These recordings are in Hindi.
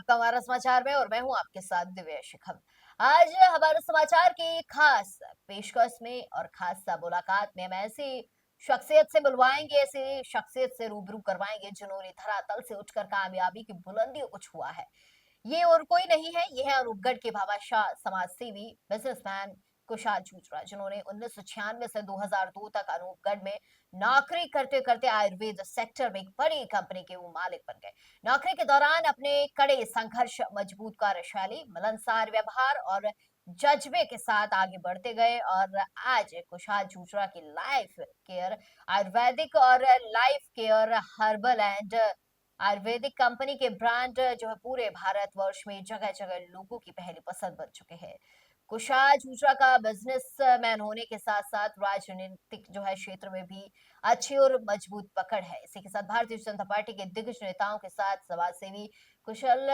आपका हमारा समाचार में और मैं हूं आपके साथ दिव्या शिखम। आज हमारे समाचार की खास पेशकश में और खास मुलाकात में हम ऐसी शख्सियत से मिलवाएंगे, ऐसी शख्सियत से रूबरू करवाएंगे जिन्होंने धरातल से उठकर कामयाबी की बुलंदियों को छुआ है। ये और कोई नहीं है, ये है अनूपगढ़ के भामाशाह समाजसेवी बिजनेसमैन कुशाल छूचरा, जिन्होंने 1996 से 2002 तक अनूपगढ़ में नौकरी करते करते आयुर्वेद सेक्टर में एक बड़ी कंपनी के वो मालिक बन गए। नौकरी के दौरान अपने कड़े संघर्ष, मजबूत कार्यशैली, मिलनसार व्यवहार और जज्बे के साथ आगे बढ़ते गए और आज कुशाल छूचरा की लाइफ केयर आयुर्वेदिक और life care herbal and Ayurvedic company के ब्रांड जो है पूरे भारतवर्ष में जगह जगह लोगों की पहली पसंद बन चुके हैं। कुशाल छूचरा का बिजनेसमैन होने के साथ साथ राजनीतिक जो है क्षेत्र में भी अच्छी और मजबूत पकड़ है। इसी के साथ भारतीय जनता पार्टी के दिग्गज नेताओं के साथ समाज सेवी कुशल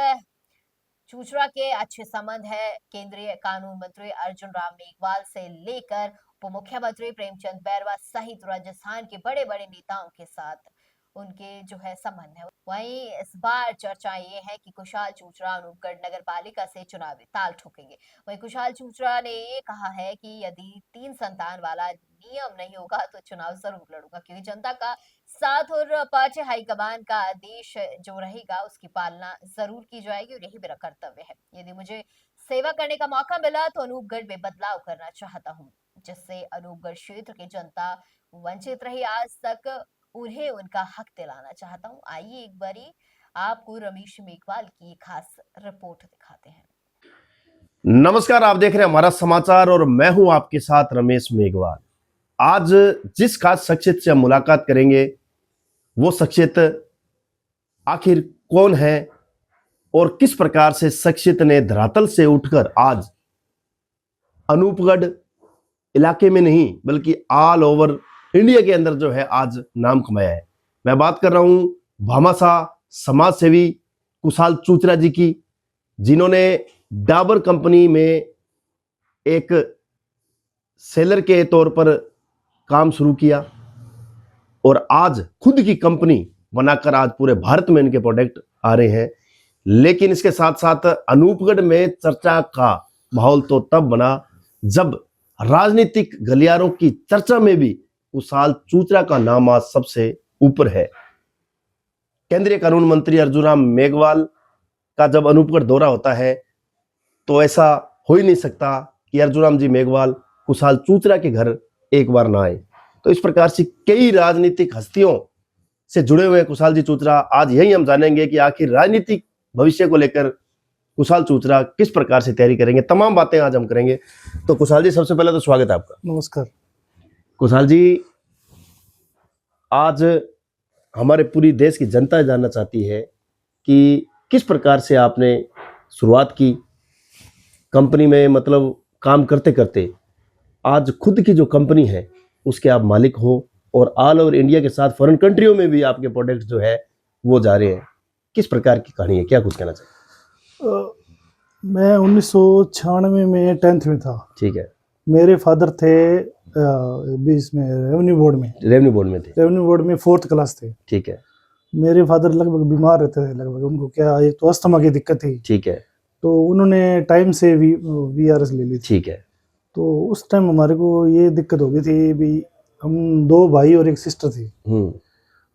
छूचरा के अच्छे संबंध है। केंद्रीय कानून मंत्री अर्जुन राम मेघवाल से लेकर उप मुख्यमंत्री प्रेमचंद बैरवा सहित राजस्थान के बड़े बड़े नेताओं के साथ उनके जो है संबंध है। वहीं इस बार चर्चा ये है कि कुशाल छूचरा अनूपगढ़ नगर पालिका से चुनावी ताल ठोकेंगे। वहीं कुशाल छूचरा ने ये कहा है कि यदि 3 संतान वाला नियम नहीं होगा तो चुनाव जरूर लड़ूंगा, क्योंकि जनता का साथ और पार्टी हाईकमान का आदेश जो रहेगा उसकी पालना जरूर की जाएगी और यही मेरा कर्तव्य है। यदि मुझे सेवा करने का मौका मिला तो अनूपगढ़ में बदलाव करना चाहता हूँ, जिससे अनूपगढ़ क्षेत्र की जनता वंचित रही आज तक, उन्हें उनका हक दिलाना चाहता हूँ। आइए एक बारी आपको रमेश मेघवाल की खास रिपोर्ट दिखाते हैं। नमस्कार, आप देख रहे हैं हमारा समाचार और मैं हूं आपके साथ रमेश मेघवाल। आज जिस खास शख्सियत से हम मुलाकात करेंगे वो शख्सियत आखिर कौन है और किस प्रकार से शख्सियत ने धरातल से उठकर आज अनूपगढ़ इलाके में नहीं बल्कि ऑल ओवर इंडिया के अंदर जो है आज नाम कमाया है। मैं बात कर रहा हूं भामाशाह समाज सेवी कुशाल छूचरा जी की, जिन्होंने डाबर कंपनी में एक सेलर के तौर पर काम शुरू किया और आज खुद की कंपनी बनाकर आज पूरे भारत में इनके प्रोडक्ट आ रहे हैं। लेकिन इसके साथ साथ अनूपगढ़ में चर्चा का माहौल तो तब बना जब राजनीतिक गलियारों की चर्चा में भी कुशाल छूचरा का नाम आज सबसे ऊपर है। केंद्रीय कानून मंत्री अर्जुन राम मेघवाल का जब अनूपगढ़ दौरा होता है तो ऐसा हो ही नहीं सकता कि अर्जुन राम जी मेघवाल कुशाल छूचरा के घर एक बार ना आए। तो इस प्रकार से कई राजनीतिक हस्तियों से जुड़े हुए कुशाल जी छूचरा। आज यही हम जानेंगे कि आखिर राजनीतिक भविष्य को लेकर कुशाल छूचरा किस प्रकार से तैयारी करेंगे, तमाम बातें आज हम करेंगे। तो कुशाल जी, सबसे पहले तो स्वागत है आपका। नमस्कार कुशाल जी, आज हमारे पूरी देश की जनता जानना चाहती है कि किस प्रकार से आपने शुरुआत की कंपनी में, मतलब काम करते करते आज खुद की जो कंपनी है उसके आप मालिक हो और ऑल ओवर इंडिया के साथ फॉरेन कंट्रियों में भी आपके प्रोडक्ट जो है वो जा रहे हैं। किस प्रकार की कहानी है, क्या कुछ कहना चाहिए? मैं 1996 में 10th में था। ठीक है। मेरे फादर थे इसमें रेवेन्यू बोर्ड में थे। रेवेन्यू बोर्ड में 4th क्लास थे। ठीक है। मेरे फादर लगभग बीमार रहते थे, लगभग उनको क्या एक तो अस्थमा की दिक्कत थी। ठीक है। तो उन्होंने टाइम से VRS ले ली थी। ठीक है। तो उस टाइम हमारे को ये दिक्कत हो गई थी भी, हम 2 भाई और एक सिस्टर थी।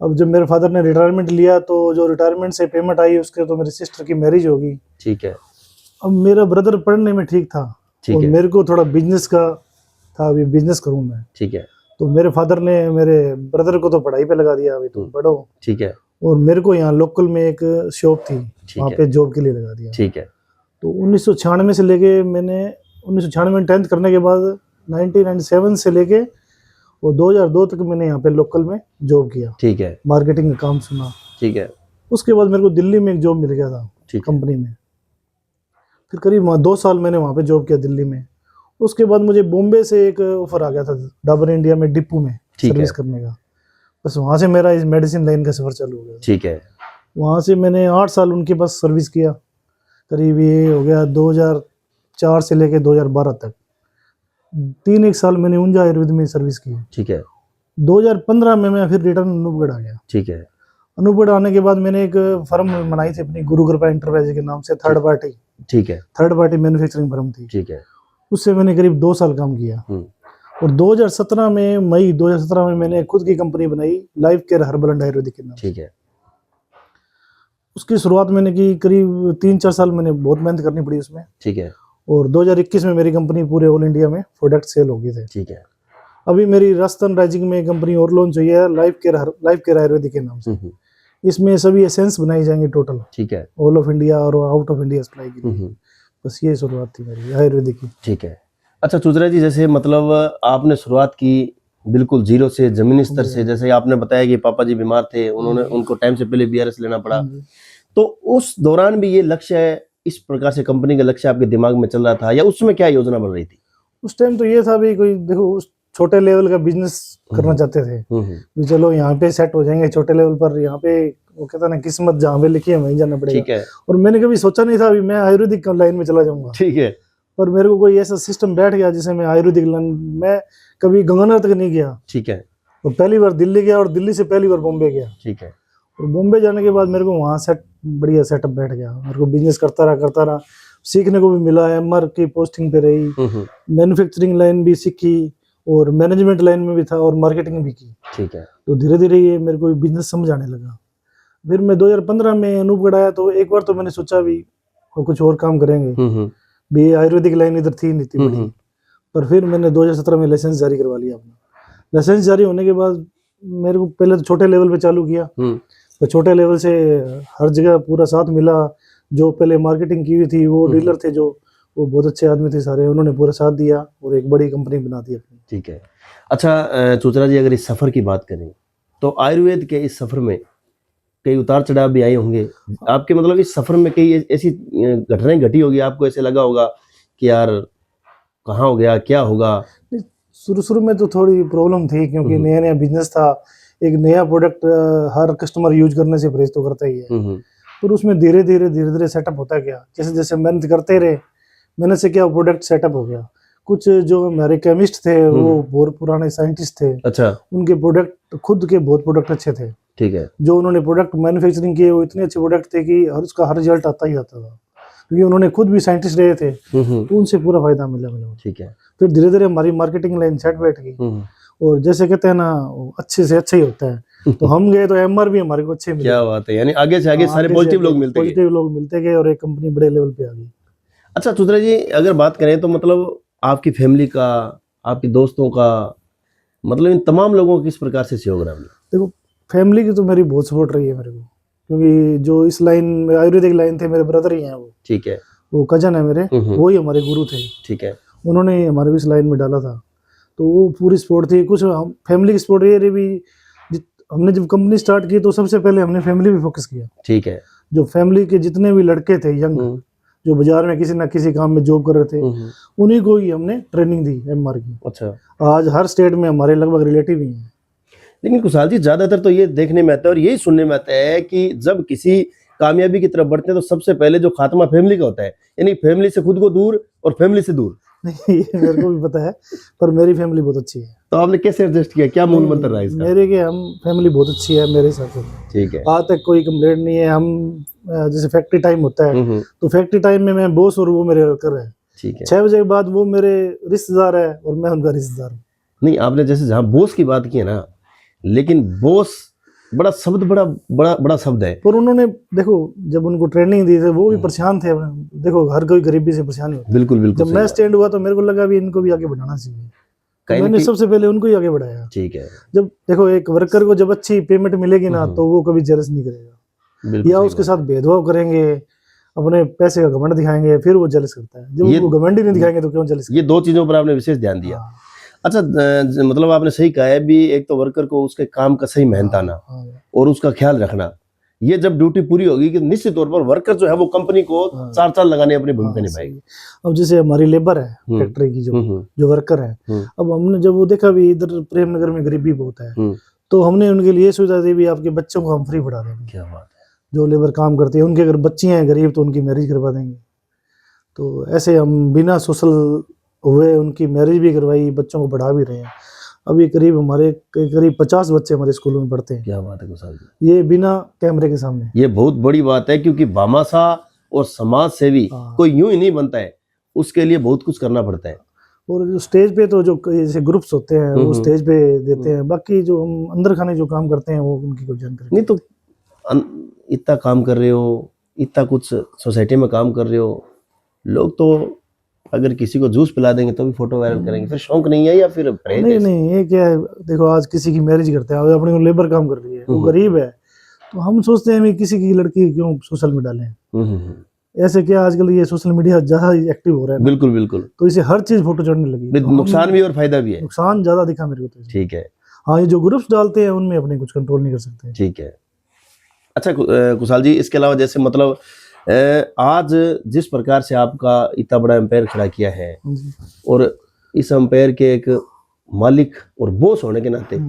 अब जब मेरे फादर ने रिटायरमेंट लिया तो जो रिटायरमेंट से पेमेंट आई उसके तो मेरी सिस्टर की मैरिज होगी। ठीक है। अब मेरा ब्रदर पढ़ने में ठीक था और मेरे को थोड़ा बिजनेस का था, अभी बिजनेस करूं मैं। ठीक है। तो मेरे फादर ने मेरे ब्रदर को तो पढ़ाई पे लगा दिया, अभी तुम पढ़ो। ठीक है। और मेरे को यहाँ लोकल में एक शॉप थी, वहाँ पे जॉब के लिए लगा दिया। ठीक है। तो 1996 से लेके मैंने 1996 में 10th करने के बाद 1997 से लेके और 2002 तक मैंने यहाँ पे लोकल में जॉब किया। ठीक है। मार्केटिंग का काम सुना। ठीक है। उसके बाद मेरे को दिल्ली में एक जॉब मिल गया था कंपनी में। फिर करीब 2 साल मैंने वहाँ पे जॉब किया दिल्ली में। उसके बाद मुझे बॉम्बे से एक ऑफर आ गया था डाबर इंडिया में डिपो में सर्विस करने का। बस वहाँ से मेरा इस मेडिसिन लाइन का सफर चालू हो गया। ठीक है। वहाँ से मैंने 8 साल उनके पास सर्विस किया। करीब ये हो गया 2004 से लेके 2012 तक 3-1 साल मैंने ऊंजा आयुर्वेद में सर्विस की। ठीक है। 2015 में मैं फिर रिटर्न अनूपगढ़ आ गया। ठीक है। अनूपगढ़ आने के बाद मैंने एक फर्म बनाई थी अपनी, गुरु कृपा एंटरप्राइज के नाम से, थर्ड पार्टी मैन्युफैक्चरिंग फर्म थी। ठीक है। उससे मैंने करीब 2 साल काम किया। और 2017 में, मई 2017 में मैंने खुद की कंपनी बनाई, life care herbal and Ayurvedic के नाम। ठीक है। उसकी शुरुआत मैंने की, करीब 3-4 साल मैंने बहुत मेहनत करनी पड़ी उसमें। ठीक है। और 2021 में मेरी कंपनी पूरे ऑल इंडिया में प्रोडक्ट सेल हो गए थे। ठीक है। अभी मेरी राजस्थान राइजिंग में कंपनी और लॉन्च हुई है, लाइफ केयर आयुर्वेदिक के नाम से। इसमें सभी एसेंस बनाई जाएंगे टोटल। ठीक है। ऑल ऑफ इंडिया और आउट ऑफ इंडिया सप्लाई की। बस ये शुरुआत थी मेरी आयुर्वेदिक की। ठीक है। अच्छा चुचरा जी, जैसे मतलब आपने शुरुआत की बिल्कुल जीरो से, जमीनी स्तर से, जैसे आपने बताया कि पापा जी बीमार थे, उनको टाइम से पहले बीआरएस लेना पड़ा, तो उस दौरान भी ये लक्ष्य है, इस प्रकार से कंपनी का लक्ष्य आपके दिमाग में चल रहा था, या उसमें क्या योजना बन रही थी? उस टाइम तो ये था भी, कोई देखो उस छोटे लेवल का बिजनेस करना चाहते थे भी, चलो यहाँ पे सेट हो जाएंगे छोटे लेवल पर। यहाँ पे वो कहता ना, किस्मत जहाँ पे लिखी है वहीं जाना पड़ेगा। ठीक है। और मैंने कभी सोचा नहीं था भी मैं आयुर्वेदिक लाइन में चला जाऊंगा। ठीक है। पर मेरे को कोई ऐसा सिस्टम बैठ गया जिसे मैं आयुर्वेदिक लाइन, मैं कभी गंगानगर तक नहीं गया। ठीक है। और पहली बार दिल्ली गया, और दिल्ली से पहली बार बॉम्बे गया। ठीक है। और बॉम्बे जाने के बाद मेरे को वहाँ बढ़िया सेटअप बैठ गया। मेरे को बिजनेस करता रहा, सीखने को भी मिला। एमआर की पोस्टिंग पे रही, मैन्युफैक्चरिंग लाइन भी सीखी, और मैनेजमेंट लाइन में भी था, और मार्केटिंग भी की। ठीक है। तो धीरे धीरे ये मेरे को बिजनेस समझ आने लगा। फिर मैं 2015 में अनूपगढ़ आया, तो एक बार तो मैंने सोचा भी कुछ और काम करेंगे भी, आयुर्वेदिक लाइन इधर थी नहीं थी बड़ी। पर फिर मैंने 2017 में लाइसेंस जारी करवा लिया अपना। लाइसेंस जारी होने के बाद मेरे को पहले तो छोटे लेवल पे चालू किया, तो छोटे लेवल से हर जगह पूरा साथ मिला। जो पहले मार्केटिंग की हुई थी, वो डीलर थे जो, वो बहुत अच्छे आदमी थे सारे, उन्होंने पूरा साथ दिया और एक बड़ी कंपनी बना दी अपनी। ठीक है। अच्छा चुचरा जी, अगर इस सफर की बात करें तो आयुर्वेद के इस सफर में कई उतार चढ़ाव भी आए होंगे आपके, मतलब इस सफर में कई ऐसी घटनाएं घटी होगी, आपको ऐसे लगा होगा कि यार कहाँ हो गया, क्या होगा? शुरू में तो थोड़ी प्रॉब्लम थी, क्योंकि नया नया बिजनेस था। एक नया प्रोडक्ट हर कस्टमर यूज करने से परहेज तो करता ही है। फिर उसमें धीरे धीरे सेटअप होता गया। जैसे जैसे मेहनत करते रहे, मेहनत से क्या प्रोडक्ट सेटअप हो गया। कुछ जो हमारे केमिस्ट थे, वो बहुत पुराने साइंटिस्ट थे। अच्छा। उनके प्रोडक्ट, खुद के बहुत प्रोडक्ट अच्छे थे। ठीक है। जो उन्होंने प्रोडक्ट मैन्युफैक्चरिंग किए, वो इतने अच्छे प्रोडक्ट थे कि उसका हर रिजल्ट आता ही आता था, क्योंकि उन्होंने खुद भी साइंटिस्ट रहे थे। तो उनसे पूरा फायदा मिला। ठीक है। फिर धीरे धीरे हमारी मार्केटिंग लाइन सेट बैठ गई। और जैसे कहते हैं ना, अच्छे से अच्छा ही होता है। तो हम गए तो एमआर भी हमारे को अच्छे मिले। क्या बात है, यानी आगे से आगे सारे पॉजिटिव लोग मिलते गए और एक कंपनी बड़े लेवल पे आ गई। अच्छा चुचरा जी, अगर बात करें तो मतलब आपकी फैमिली का, आपके दोस्तों का, मतलब इन तमाम लोगों को किस प्रकार से सहयोग रहा? देखो, फैमिली की तो मेरी बहुत सपोर्ट रही है मेरे को, क्योंकि जो इस लाइन में आयुर्वेदिक लाइन थे, मेरे ब्रदर ही हैं वो। ठीक है। वो कजन है मेरे, वो ही हमारे गुरु थे। ठीक है। उन्होंने हमारे भी इस लाइन में डाला था, तो वो पूरी सपोर्ट थी। कुछ फैमिली की सपोर्ट ये रही भी, हमने जब कंपनी स्टार्ट की तो सबसे पहले हमने फैमिली पे फोकस किया। ठीक है। जो फैमिली के जितने भी लड़के थे यंग, जो बाजार में किसी ना किसी काम में जॉब कर रहे थे, उन्हीं को ही हमने ट्रेनिंग दी एमआर की। अच्छा। आज हर स्टेट में हमारे लगभग रिलेटिव ही हैं। लेकिन कुशाल जी, ज्यादातर तो ये देखने में आता है और यही सुनने में आता है कि जब किसी कामयाबी की तरफ बढ़ते हैं तो सबसे पहले जो खात्मा फैमिली का होता है, यानी फैमिली से खुद को दूर और फैमिली से दूर। नहीं, ये मेरे को भी पता है, पर मेरी फैमिली बहुत अच्छी है। तो आपने कैसे एडजस्ट किया, क्या मूल मंत्र रहा इसका? मेरे के हम फैमिली बहुत अच्छी है मेरे हिसाब से। ठीक है। आज तक कोई कंप्लेंट नहीं है। हम जैसे फैक्ट्री टाइम होता है, तो फैक्ट्री टाइम में मैं बॉस और वो मेरे वर्कर है। ठीक है। 6 बजे के बाद वो मेरे रिश्तेदार है और मैं उनका रिश्तेदार हूँ। नहीं, आपने जैसे जहाँ बॉस की बात की है ना, लेकिन बॉस बड़ा शब्द, बड़ा शब्द है। पर उन्होंने देखो, जब उनको ट्रेनिंग दी थी, वो भी परेशान थे। देखो, हर कोई गरीबी से परेशान होता है। बिल्कुल। जब मैं स्टैंड हुआ तो मेरे को लगा भी इनको भी आगे बढ़ाना चाहिए, तो मैंने सबसे पहले उनको ही आगे बढ़ाया। ठीक है। जब देखो, एक वर्कर को जब अच्छी पेमेंट मिलेगी ना, तो वो कभी जेलस नहीं करेगा, या उसके साथ भेदभाव करेंगे, अपने पैसे का घमंड दिखाएंगे, फिर वो जेलस करता है। जब वो घमंड ही नहीं दिखाएंगे तो क्यों जेलस? ये 2 चीजों पर आपने विशेष ध्यान दिया। अच्छा, मतलब आपने सही कहा है भी, एक तो वर्कर को उसके काम का सही मेहनताना और उसका ख्याल रखना, ये जब ड्यूटी पूरी होगी कि निश्चित तौर पर वर्कर जो है वो कंपनी को 4 साल लगाने अपनी भूमिका निभाएगी। अब जैसे हमारी लेबर है फैक्ट्री की, जो वर्कर है, अब हमने जब वो देखा भी इधर प्रेमनगर में गरीबी बहुत है, तो हमने उनके लिए सुविधा दी भी, आपके बच्चों को हम फ्री पढ़ा देंगे। क्या बात है। जो लेबर काम करते हैं, उनके अगर बच्ची हैं गरीब तो उनकी मैरिज करवा देंगे। तो ऐसे हम बिना सोशल हुए उनकी मैरिज भी करवाई, बच्चों को पढ़ा भी रहे हैं। अभी करीब हमारे करीब 50 बच्चे हमारे स्कूलों में पढ़ते हैं। क्या बात है कुशाल जी, ये बिना कैमरे के सामने। ये बहुत बड़ी बात है, क्योंकि भामाशाह और समाज सेवी हाँ। कोई यूं ही नहीं बनता है, उसके लिए बहुत कुछ करना पड़ता है। और जो स्टेज पे तो जो जैसे ग्रुप्स होते हैं वो स्टेज पे देते हैं, बाकी जो हम अंदर खाने जो काम करते हैं वो उनकी कोई जानकारी नहीं तो इतना काम कर रहे हो, इतना कुछ सोसाइटी में काम कर रहे हो, लोग तो अगर किसी को जूस पिला देंगे तो भी फोटो वायरल करेंगे, फिर शौक नहीं है या फिर परहेज नहीं है? नहीं, ये क्या है, देखो आज किसी की मैरिज करते हैं, अपने को लेबर काम कर रही है, वो गरीब है, तो हम सोचते हैं भी किसी की लड़की क्यों सोशल में डालें। ऐसे क्या आजकल ये सोशल मीडिया ज्यादा एक्टिव हो रहा है ना, बिल्कुल बिल्कुल, तो इसे हर चीज फोटो चढ़ने लगी, तो नुकसान भी और फायदा भी है। नुकसान ज्यादा दिखा मेरे को तो। ठीक है, हाँ, ये जो ग्रुप्स डालते हैं उनमें अपने कुछ कंट्रोल नहीं कर सकते। ठीक है। अच्छा कुशाल जी, इसके अलावा जैसे मतलब आज जिस प्रकार से आपका इतना बड़ा एम्पायर खड़ा किया है, और इस एम्पायर के एक मालिक और बॉस होने के नाते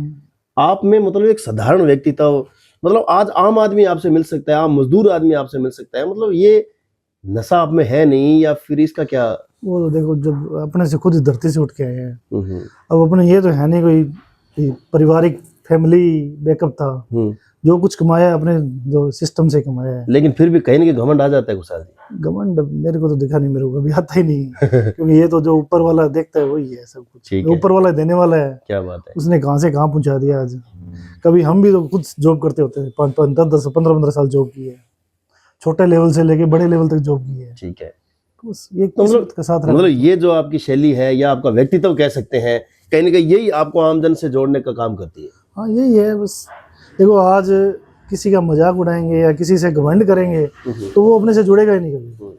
आप में मतलब एक साधारण व्यक्तित्व, मतलब आज आम आदमी आपसे मिल सकता है, आम मजदूर आदमी आपसे मिल सकता है, मतलब ये नशा आप में है नहीं, या फिर इसका क्या? वो तो देखो, जब अपने से खुद इस धरती से उठ के आए हैं, अब अपने ये तो है नहीं कोई पारिवारिक फैमिली बैकअप था, जो कुछ कमाया अपने जो सिस्टम से कमाया है, लेकिन फिर भी कहीं ना कहीं घमंड आ जाता है कुशाल जी। घमंड मेरे को तो दिखा नहीं, मेरे को कभी आता ही नहीं क्योंकि ये तो जो ऊपर वाला देखता है वही है सब कुछ, ऊपर वाला देने वाला है। क्या बात है, उसने कहां से कहां पहुंचा दिया आज। कभी हम भी तो खुद जॉब करते होते हैं, 5-10 15 साल जॉब की है, छोटे लेवल से लेके बड़े लेवल तक जॉब की है। ठीक है, तो ये किस्मत के साथ मतलब ये जो आपकी शैली है या आपका व्यक्तित्व कह सकते हैं, कहीं ना कहीं यही आपको आमजन से जोड़ने का काम करती है। हाँ, यही है बस। देखो आज किसी का मजाक उड़ाएंगे या किसी से घमंड करेंगे तो वो अपने से जुड़ेगा ही नहीं कभी।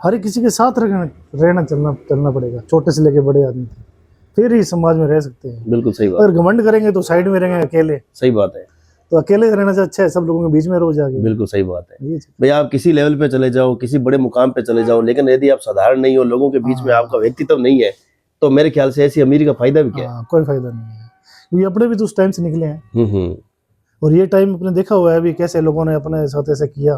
हर किसी के साथ रहना चलना पड़ेगा, छोटे से लेके बड़े आदमी तक, फिर ही समाज में रह सकते हैं। बिल्कुल सही बात। अगर घमंड करेंगे तो साइड में रहेंगे अकेले। सही बात है, तो अकेले रहने से अच्छा है सब लोगों के बीच में रहो जाके। बिल्कुल सही बात है भाई, आप किसी लेवल पे चले जाओ, किसी बड़े मुकाम पे चले जाओ, लेकिन यदि आप साधारण नहीं हो, लोगों के बीच में आपका व्यक्तित्व नहीं है, तो मेरे ख्याल से ऐसी अमीरी का फायदा भी क्या है? कोई फायदा नहीं है, क्योंकि अपने भी तो उस टाइम से निकले हैं। और ये टाइम अपने देखा हुआ है अभी कैसे लोगों ने अपने साथ ऐसे किया,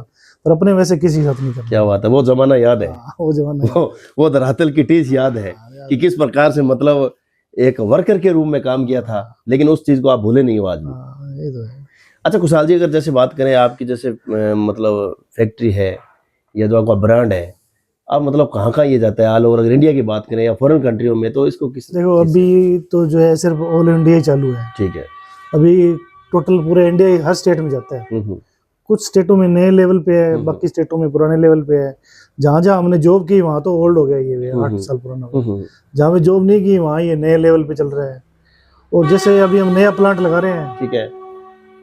पर अपने वैसे किसी साथ नहीं करना। क्या बात है, वो जमाना याद है, वो जमाना, वो धरातल की टीस याद है कि किस प्रकार से मतलब एक वर्कर के रूप में काम किया था, लेकिन उस चीज को आप भूले नहीं हो आज भी। ये तो है। अच्छा कुशाल जी, अगर जैसे बात करें आपकी, जैसे मतलब फैक्ट्री है या जो आपका ब्रांड है, आप मतलब कहाँ कहाँ ये जाता है ऑल ओवर? अगर इंडिया की बात करें या फॉरेन कंट्रियों में, तो इसको देखो अभी तो जो है सिर्फ ऑल इंडिया ही चालू है। ठीक है, अभी टोटल पूरे इंडिया हर स्टेट में जाता है। कुछ स्टेटों में नए लेवल पे है, बाकी स्टेटों में पुराने लेवल पे है। जहाँ जहाँ हमने जॉब की वहाँ तो ओल्ड हो गया, ये 8 साल पुराना। जहाँ पे जॉब नहीं की वहाँ ये नए लेवल पे चल रहा है। और जैसे अभी हम नया प्लांट लगा रहे हैं, ठीक है,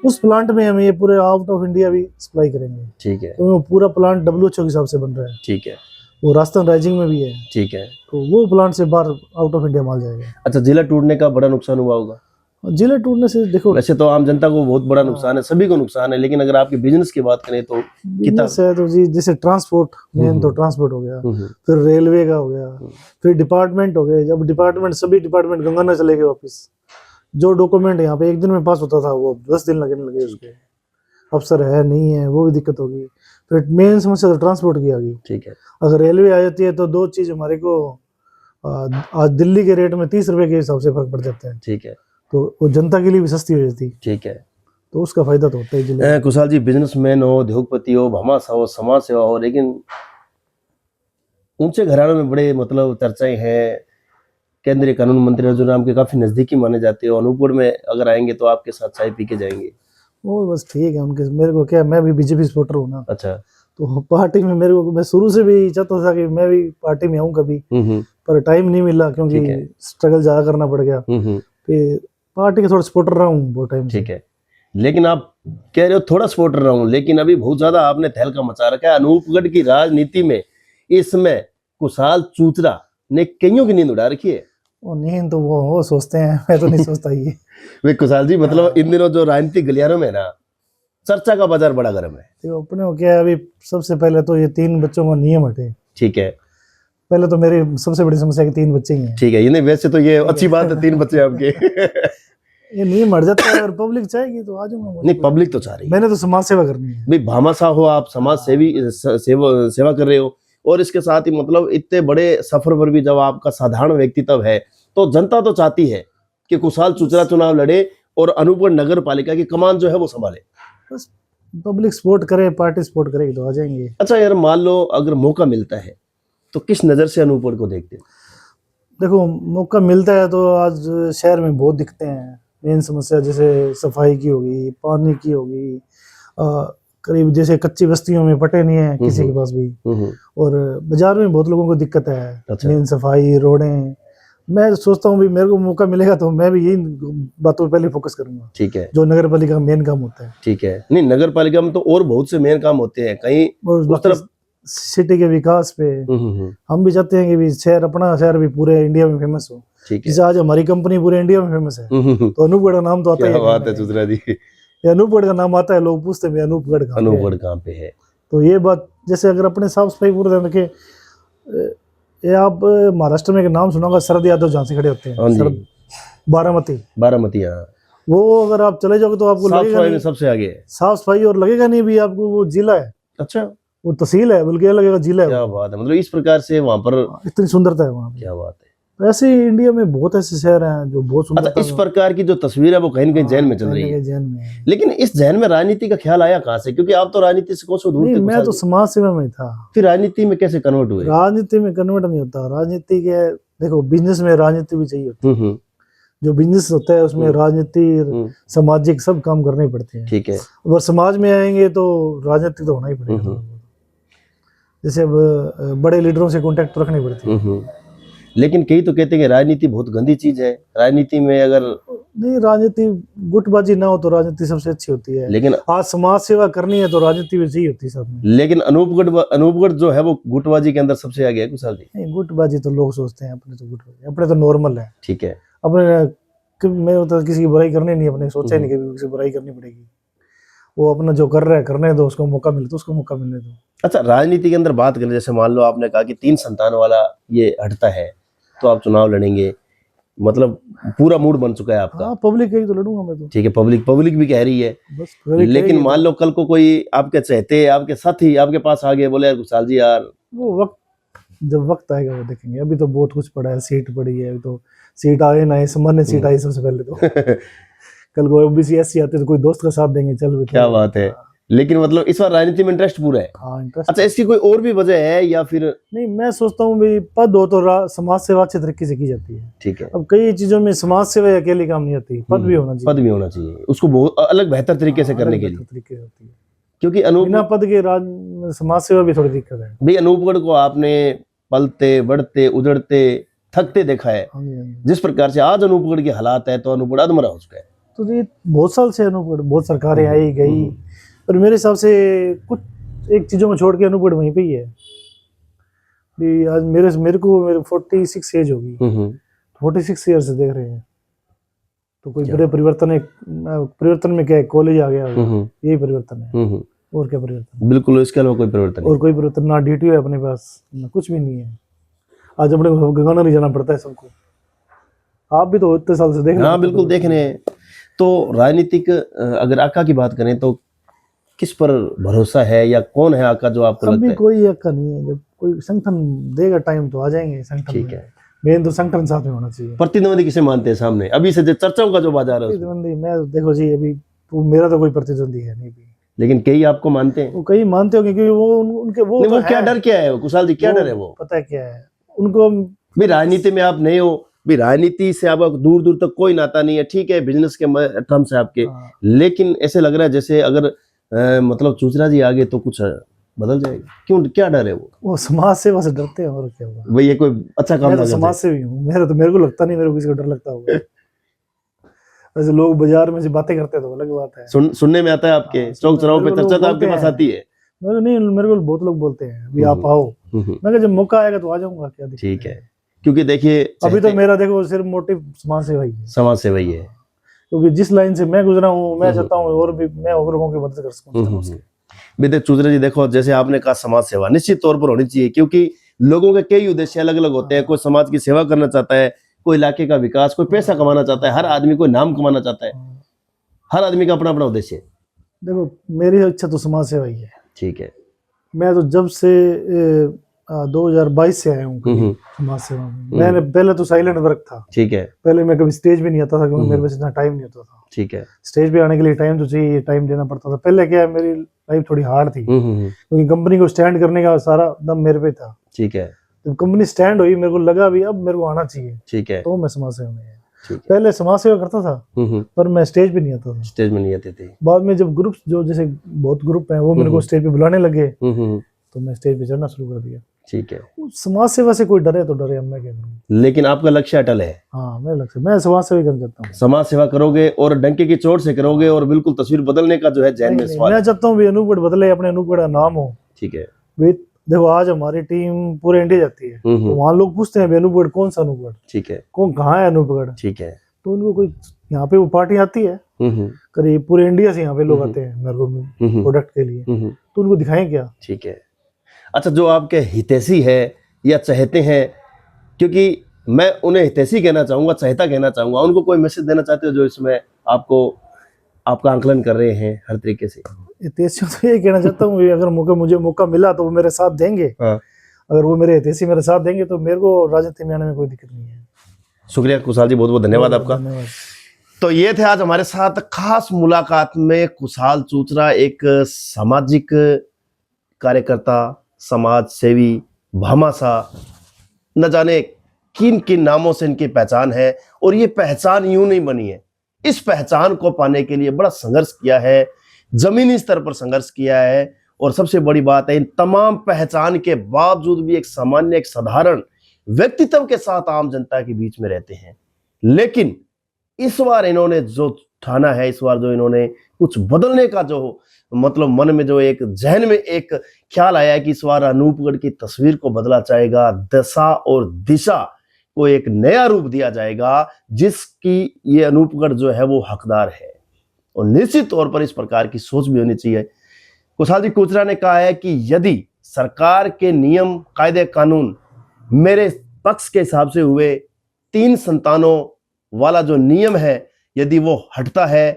उस प्लांट में हम ये पूरे आउट ऑफ इंडिया भी सप्लाई करेंगे। ठीक है, तो वो पूरा प्लांट WHO के हिसाब से बन रहा है। ठीक है, वो राजस्थान राइजिंग में भी है। ठीक है, तो वो प्लांट से बाहर आउट ऑफ इंडिया माल जाएगा। अच्छा, जिला टूटने का बड़ा नुकसान हुआ होगा? जिले टूटने से देखो, वैसे तो आम जनता को बहुत बड़ा नुकसान है, सभी को नुकसान है, लेकिन अगर आपके बिजनेस की बात करें तो कितना है तो जी, जैसे ट्रांसपोर्ट, मेन तो ट्रांसपोर्ट हो गया, फिर रेलवे का हो गया, फिर डिपार्टमेंट हो गए। जब डिपार्टमेंट सभी डिपार्टमेंट गंगाना चले गए वापिस, जो डॉक्यूमेंट यहाँ पे एक दिन में पास होता था वो 10 दिन लगने लगे उसके। अफसर है नहीं है, वो भी दिक्कत होगी। फिर मेन समस्या तो ट्रांसपोर्ट की आ गई। ठीक है, अगर रेलवे आ जाती है तो दो चीज हमारे को आज दिल्ली के रेट में 30 रुपए के हिसाब से फर्क पड़ जाता है। ठीक है, तो वो जनता के लिए भी सस्ती हो जाती। ठीक है, तो उसका फायदा तो होता है। कुशाल जी, बिजनेसमैन हो, उद्योगपति हो, भामाशाह हो, समाज सेवा हो, लेकिन ऊंचे घरानों में बड़े मतलब चर्चाएं हैं। केंद्रीय कानून मंत्री अर्जुन राम के काफी नजदीकी माने जाते हो, अनूपपुर में अगर आएंगे तो आपके साथ चाय पी के जाएंगे। वो बस ठीक है उनके, मेरे को क्या, मैं भी बीजेपी सपोर्टर हूँ ना। अच्छा, तो पार्टी में मेरे को, मैं शुरू से भी चाहता था कि मैं भी पार्टी में आऊँ कभी, पर टाइम नहीं मिला क्योंकि स्ट्रगल ज्यादा करना पड़ गया। फिर पार्टी के थोड़ा सपोर्टर रहा हूँ बहुत टाइम। ठीक है, लेकिन आप कह रहे हो थोड़ा सपोर्टर रहा हूँ, लेकिन अभी बहुत ज्यादा आपने तहलका मचा रखा है अनूपगढ़ की राजनीति में। इस समय कुशाल चूचरा ने कईयों की नींद उड़ा रखी है। वो नींद तो वो सोचते हैं, मैं तो नहीं सोचता ये। वे कुशाल जी, मतलब इन दिनों जो राजनीतिक गलियारों में ना चर्चा का बाजार बड़ा गर्म है। तो अपने को क्या है, अभी सबसे पहले तो ये 3 बच्चों का नियम हटे। ठीक है, पहले तो मेरी सबसे बड़ी समस्या है कि 3 बच्चे ही हैं। ठीक है, ये नहीं, वैसे तो ये अच्छी बात है, 3 बच्चे आपके। ये नियम हट जाता है और पब्लिक चाहेगी तो आ जाऊंगा। नहीं, पब्लिक तो चाह रही है। मैंने तो समाज सेवा करनी है भाई, भामाशाह हो आप, समाज सेवी सेवा कर रहे हो, और इसके साथ ही मतलब इतने बड़े सफर पर भी जब आपका साधारण व्यक्तित्व है तो जनता तो चाहती है कि कुशाल चुचरा चुनाव लड़े और अनूपगढ़ नगर पालिका की कमान जो है वो संभाले? बस पब्लिक सपोर्ट करे, पार्टी सपोर्ट करेगी तो आ जाएंगे। अच्छा यार, मान लो अगर मौका मिलता है तो किस नजर से अनूपगढ़ को देखते हो? देखो, मौका मिलता है तो आज शहर में बहुत दिखते हैं मेन समस्या, जैसे सफाई की होगी, पानी की होगी, करीब जैसे कच्ची बस्तियों में पटे नहीं है किसी के पास भी, और बाजार में बहुत लोगों को दिक्कत है। अच्छा। मेन सफाई, रोडें। मैं सोचता हूँ भी मेरे को मौका मिलेगा तो मैं भी यही बातों पर पहले फोकस करूंगा। ठीक है, जो नगर पालिका का मेन काम होता है। ठीक है। नहीं, नगर पालिका में तो और बहुत से मेन काम होते हैं, कहीं और उस बाकी तरफ सिटी के विकास पे हम भी चाहते हैं कि भी शहर, अपना शहर भी पूरे इंडिया में फेमस हो। ठीक है। जैसे आज हमारी कंपनी पूरे इंडिया में फेमस है, तो अनूपगढ़ का नाम तो आता ही क्या है। बात है चुचरा जी, ये अनूपगढ़ का नाम आता है, लोग पूछते हैं अनूपगढ़ कहाँ पे है? अनूपगढ़ कहाँ पे है? तो ये बात, जैसे अगर अपने साफ सफाई पूरा ध्यान रखे, ये आप महाराष्ट्र में एक नाम सुना होगा, शरद यादव जहाँ से खड़े होते हाँ हैं, जी। शरद बारामती। बारामती, हाँ। वो अगर आप चले जाओगे तो आपको साफ लगेगा सफाई में नहीं, सबसे आगे है। साफ सफाई, और लगेगा नहीं भी आपको वो जिला है, अच्छा, वो तहसील है, बल्कि ये लगेगा जिला है। क्या बात है, मतलब इस प्रकार से वहां पर, इतनी सुंदरता है वहाँ पे। क्या बात है। वैसे ही इंडिया में बहुत ऐसे शहर हैं जो बहुत सुंदर। अच्छा, इस प्रकार की जो तस्वीर है वो कहीं न कहीं जहन में चल रही है, जैन में है। लेकिन इस जहन में राजनीति का ख्याल आया कहाँ से? क्योंकि आप तो राजनीति से कोसों दूर नहीं, थे मैं कुशाल तो जी। समाज सेवा में था। फिर राजनीति में कैसे कन्वर्ट हुए? राजनीति में कन्वर्ट नहीं होता, राजनीति के, देखो बिजनेस में राजनीति भी चाहिए होती है। जो बिजनेस होता है उसमें राजनीति, सामाजिक सब काम करने ही पड़ते हैं। ठीक है। अगर समाज में आएंगे तो राजनीति तो होना ही पड़ेगा। जैसे अब बड़े लीडरों से कांटेक्ट रखनी पड़ती है। लेकिन कई तो कहते हैं कि राजनीति बहुत गंदी चीज है, राजनीति में अगर नहीं, राजनीति गुटबाजी ना हो तो राजनीति सबसे अच्छी होती है। लेकिन आज समाज सेवा करनी है तो राजनीति भी चाहिए होती है साथ में। लेकिन अनूपगढ़ जो है वो गुटबाजी के अंदर सबसे आगे है कुशाल जी। नहीं, गुटबाजी तो लोग सोचते हैं, अपने तो गुटबाजी अपने तो नॉर्मल है। ठीक है। अपने मैं तो किसी की बुराई करनी नहीं, अपने सोचा ही नहीं कि किसी की बुराई करनी पड़ेगी। वो अपना जो कर रहा है करने दो, उसको मौका मिले तो उसको मौका मिलने दो। अच्छा, राजनीति के अंदर बात करें, जैसे मान लो आपने कहा कि 3 संतान वाला ये हटता है तो आप चुनाव लड़ेंगे, मतलब पूरा मूड बन चुका है आपका। हाँ, पब्लिक ही तो लड़ूंगा मैं तो। ठीक है, पब्लिक भी कह रही है, बस लेकिन मान लो कल को कोई आपके चाहते, आपके साथी आपके पास आ गए, बोले यार कुशाल जी यार, वो वक्त, जब वक्त आएगा वो देखेंगे। अभी तो बहुत कुछ पड़ा है, सीट पड़ी है, अभी तो सीट आए ना आए, सामान्य सीट आई सबसे पहले तो। कल को ओबीसी एससी आते तो कोई दोस्त का साथ देंगे, चल। क्या बात है। लेकिन मतलब इस बार राजनीति में इंटरेस्ट पूरा है। हाँ, इंटरेस्ट। अच्छा, इसकी कोई और भी वजह है या फिर? नहीं, मैं सोचता हूँ भाई पद हो तो समाज सेवा अच्छे तरीके से की जाती है। ठीक है। अब कई चीजों में समाज सेवा अकेले काम नहीं होती, पद भी होना चाहिए। पद भी होना चाहिए, उसको बहुत अलग बेहतर तरीके से करने के लिए। तरीके होती है, क्योंकि बिना पद के समाज सेवा भी थोड़ी दिक्कत है। भाई अनूपगढ़ को आपने पलते बढ़ते उजड़ते थकते देखा है, जिस प्रकार से आज अनूपगढ़ के हालात है तो अनूपगढ़ अधमरा हो चुका है। तो ये बहुत साल से अनूपगढ़, बहुत सरकारें आई गई, और मेरे हिसाब से कुछ एक चीजों को छोड़ के अनूपगढ़ वहीं पे ही है। भी आज मेरे को 46 एज होगी, 46 ईयर से देख रहे हैं, तो कोई बड़े परिवर्तन है? परिवर्तन में क्या है, कॉलेज आ गया, यही परिवर्तन है। और क्या परिवर्तन? बिल्कुल, इसके अलावा कोई परिवर्तन नहीं। और कोई परिवर्तन ना, ड्यूटी है अपने पास ना, कुछ भी नहीं है। आज अपने को गंगाना नहीं जाना पड़ता है सबको। आप भी तो इतने साल से देख रहे हैं। हाँ बिल्कुल देख रहे हैं। तो राजनीतिक अगर आका की बात करें तो किस पर भरोसा है, या कौन है आका जो आपको लगता है? कोई आका नहीं है, जब कोई संगठन देगा टाइम तो आ जाएंगे संगठन। ठीक है, मेन तो संगठन साथ में होना चाहिए। प्रतिद्वंदी किसे मानते हैं सामने अभी से, जो चर्चाओं का जो बाजार है? प्रतिद्वंदी मैं देखो जी, अभी तो मेरा तो कोई प्रतिद्वंदी है नहीं भी, लेकिन कई आपको मानते हैं। वो कई मानते हो, क्योंकि वो उनके वो नहीं, वो क्या डर क्या है कुशाल जी, क्या डर है? वो पता है क्या है उनको, भी राजनीति में आप नहीं हो, भी राजनीति से आपका दूर दूर तक कोई नाता नहीं है, ठीक है बिजनेस के टर्म से आपके, लेकिन ऐसे लग रहा है जैसे अगर मतलब चुचरा जी आगे तो कुछ बदल जाएगा। क्यों, क्या डर है? वो समाज सेवा से डरते हैं, और क्या होगा। भाई ये कोई अच्छा काम मैं तो समाज से भी हूँ, मेरे को लगता नहीं मेरे को किसी को डर लगता होगा। वैसे लोग बाजार में से बातें करते हैं तो अलग बात है, सुनने में आता है आपके चौक चौराहों पे चर्चा तो आपके पास आती है। मेरे को बहुत लोग बोलते हैं भी आप आओ, मैं कहा जब मौका आएगा तो आ जाऊंगा, क्या दिक्कत है। ठीक है, क्योंकि देखिए अभी तो मेरा देखो सिर्फ मोटिव समाज सेवा ही है। समाज सेवा ही है, क्योंकि जिस लाइन से मैं गुजरा हूँ, मैं चाहता हूँ और भी मैं और लोगों की मदद कर सकूं। बेटे चुचरा जी देखो, जैसे आपने कहा समाज सेवा निश्चित तौर पर होनी चाहिए, क्योंकि लोगों के कई उद्देश्य अलग अलग होते हैं। कोई समाज की सेवा करना चाहता है, कोई इलाके का विकास, कोई पैसा कमाना चाहता है, हर आदमी कोई नाम कमाना चाहता है, हर आदमी का अपना अपना उद्देश्य है। देखो मेरी इच्छा तो समाज सेवा ही है। ठीक है। मैं तो जब से 2022 से आया हूँ हम्म, समाज सेवा में। मैंने पहले तो साइलेंट वर्क था, ठीक है, पहले मैं कभी स्टेज पे नहीं आता था क्योंकि मेरे पास इतना टाइम नहीं होता था। ठीक है, स्टेज पे आने के लिए टाइम तो चाहिए, टाइम देना पड़ता था। पहले क्या है, मेरी लाइफ थोड़ी हार्ड थी क्योंकि कंपनी को स्टैंड करने का सारा दम मेरे पे था। ठीक है, जब कंपनी स्टैंड हुई मेरे को लगा भी अब मेरे को आना चाहिए, ठीक है, तो मैं समाज सेवा में आया। ठीक है, पहले समाज सेवा करता था पर मैं स्टेज पे नहीं आता था। स्टेज में नहीं आते थे। बाद में जब ग्रुप जो जैसे बहुत ग्रुप हैं वो मेरे को स्टेज पे बुलाने लगे हम्म, तो मैं स्टेज पे चढ़ना शुरू कर दिया। ठीक है, समाज सेवा से कोई डरे तो डरे, अब मैं क्या करूँ। लेकिन आपका लक्ष्य अटल है। हाँ, मेरा लक्ष्य, मैं समाज सेवा ही करना चाहता हूँ। समाज सेवा करोगे और डंके की चोट से करोगे और बिल्कुल तस्वीर बदलने का जो है जहन में नहीं, सवाल मैं है। चाहता हूँ भी अनूपगढ़ बदले, अपने अनूपगढ़ का नाम हो। ठीक है, भी देखो आज हमारी टीम पूरे इंडिया जाती है तो वहाँ लोग पूछते हैं अनूपगढ़ कौन सा अनूपगढ़, ठीक है, कौन कहाँ है अनूपगढ़। ठीक है, तो उनको कोई यहाँ पे वो पार्टी आती है, करीब पूरे इंडिया से यहाँ पे लोग आते हैं मेरे को प्रोडक्ट के लिए, तो उनको दिखाएं क्या। ठीक है। अच्छा, जो आपके हितैषी है या चाहते हैं, क्योंकि मैं उन्हें हितैषी कहना चाहूंगा, चाहता कहना चाहूंगा, उनको कोई मैसेज देना चाहते हो जो इसमें आपको आपका आंकलन कर रहे हैं हर तरीके से? हितैषियों तो ये कहना चाहता हूँ अगर मुझे मौका मिला तो वो मेरे साथ देंगे। हाँ। अगर वो मेरे हितैषी मेरे साथ देंगे तो मेरे को राजनीति में आने में कोई दिक्कत नहीं है। शुक्रिया कुशाल जी, बहुत बहुत धन्यवाद आपका। धन्यवाद। तो ये थे आज हमारे साथ खास मुलाकात में कुशाल चूचरा, एक सामाजिक कार्यकर्ता, समाज सेवी, भामाशाह, न जाने किन किन नामों से इनकी पहचान है। और ये पहचान यूं नहीं बनी है, इस पहचान को पाने के लिए बड़ा संघर्ष किया है, जमीनी स्तर पर संघर्ष किया है। और सबसे बड़ी बात है, इन तमाम पहचान के बावजूद भी एक सामान्य, एक साधारण व्यक्तित्व के साथ आम जनता के बीच में रहते हैं। लेकिन इस बार इन्होंने जो ठाना है, इस बार जो इन्होंने कुछ बदलने का जो मतलब मन में जो एक जहन में एक ख्याल आया है कि इस बार अनूपगढ़ की तस्वीर को बदला जाएगा, दशा और दिशा को एक नया रूप दिया जाएगा जिसकी ये अनूपगढ़ जो है वो हकदार है। और निश्चित तौर पर इस प्रकार की सोच भी होनी चाहिए। कुशाल जी चूचरा ने कहा है कि यदि सरकार के नियम, कायदे, कानून मेरे पक्ष के हिसाब से हुए 3 संतानों वाला जो नियम है, यदि वो हटता है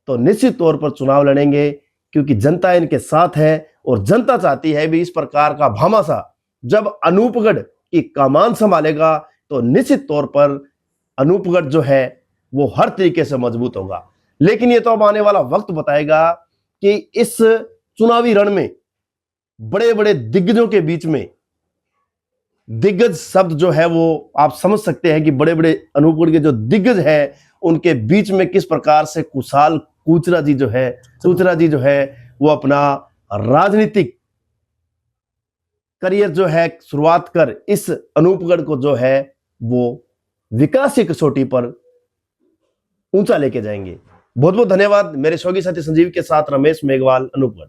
तो निश्चित तौर पर चुनाव लड़ेंगे, क्योंकि जनता इनके साथ है। और जनता चाहती है भी इस प्रकार का भामाशाह जब अनूपगढ़ की कमान संभालेगा तो निश्चित तौर पर अनूपगढ़ जो है वो हर तरीके से मजबूत होगा। लेकिन ये तो अब आने वाला वक्त बताएगा कि इस चुनावी रण में बड़े बड़े दिग्गजों के बीच में, दिग्गज शब्द जो है वो आप समझ सकते हैं कि बड़े बड़े अनूपगढ़ के जो दिग्गज हैं उनके बीच में किस प्रकार से कुशाल चूचरा जी जो है वो अपना राजनीतिक करियर जो है शुरुआत कर इस अनूपगढ़ को जो है वो विकास की कसौटी पर ऊंचा लेके जाएंगे। बहुत बहुत धन्यवाद। मेरे सहयोगी साथी संजीव के साथ रमेश मेघवाल, अनूपगढ़।